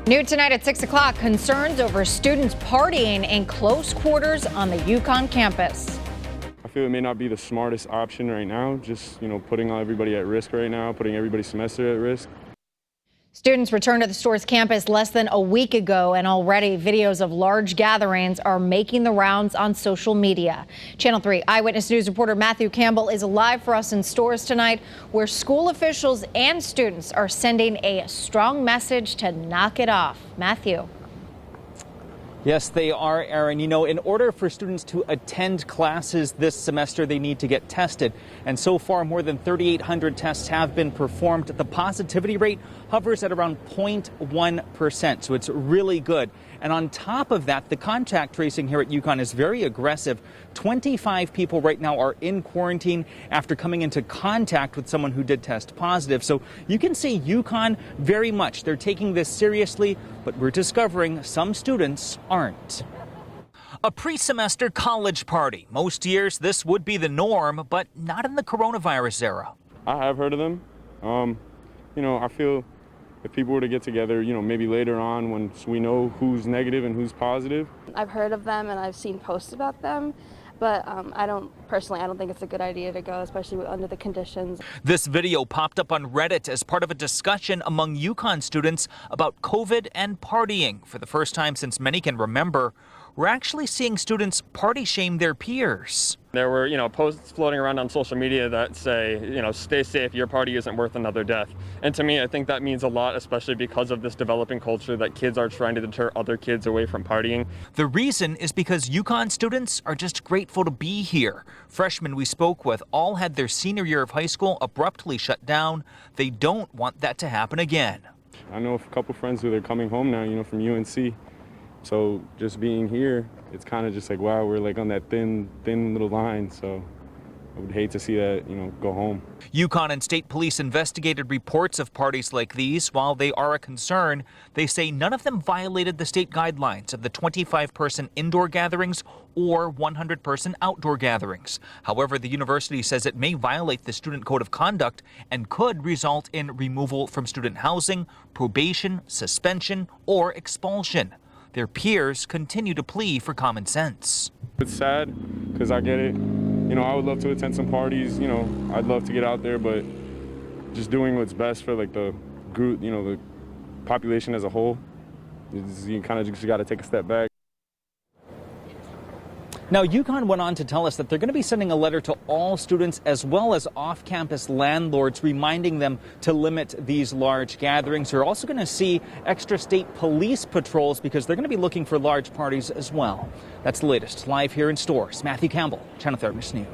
New tonight at 6 o'clock, concerns over students partying in close quarters on the UConn campus. I feel it may not be the smartest option right now, just, putting everybody at risk right now, putting everybody's semester at risk. Students returned to the store's campus less than a week ago, and already videos of large gatherings are making the rounds on social media. Channel 3 Eyewitness News reporter Matthew Campbell is live for us in stores tonight, where school officials and students are sending a strong message to knock it off. Matthew. Yes, they are, Aaron. In order for students to attend classes this semester, they need to get tested. And so far, more than 3,800 tests have been performed. The positivity rate hovers at around 0.1%, so it's really good. And on top of that, the contact tracing here at UConn is very aggressive. 25 people right now are in quarantine after coming into contact with someone who did test positive. So you can see UConn very much. They're taking this seriously, but we're discovering some students aren't. A pre-semester college party. Most years this would be the norm, but not in the coronavirus era. I have heard of them. I feel if people were to get together, maybe later on once we know who's negative and who's positive. I've heard of them and I've seen posts about them, but I don't think it's a good idea to go, especially under the conditions. This video popped up on Reddit as part of a discussion among UConn students about COVID and partying. For the first time since many can remember, we're actually seeing students party shame their peers. There were, posts floating around on social media that say, stay safe, your party isn't worth another death. And to me, I think that means a lot, especially because of this developing culture that kids are trying to deter other kids away from partying. The reason is because UConn students are just grateful to be here. Freshmen we spoke with all had their senior year of high school abruptly shut down. They don't want that to happen again. I know a couple friends who are coming home now, from UNC. So just being here, it's kind of just like, wow, we're like on that thin little line. So I would hate to see that, go home. UConn and state police investigated reports of parties like these. While they are a concern, they say none of them violated the state guidelines of the 25-person indoor gatherings or 100-person outdoor gatherings. However, the university says it may violate the student code of conduct and could result in removal from student housing, probation, suspension, or expulsion. Their peers continue to plead for common sense. It's sad because I get it. I would love to attend some parties. I'd love to get out there, but just doing what's best for the group, the population as a whole, you kind of just got to take a step back. Now, UConn went on to tell us that they're going to be sending a letter to all students as well as off-campus landlords, reminding them to limit these large gatherings. We're also going to see extra state police patrols because they're going to be looking for large parties as well. That's the latest. Live here in stores, Matthew Campbell, Channel 3 News.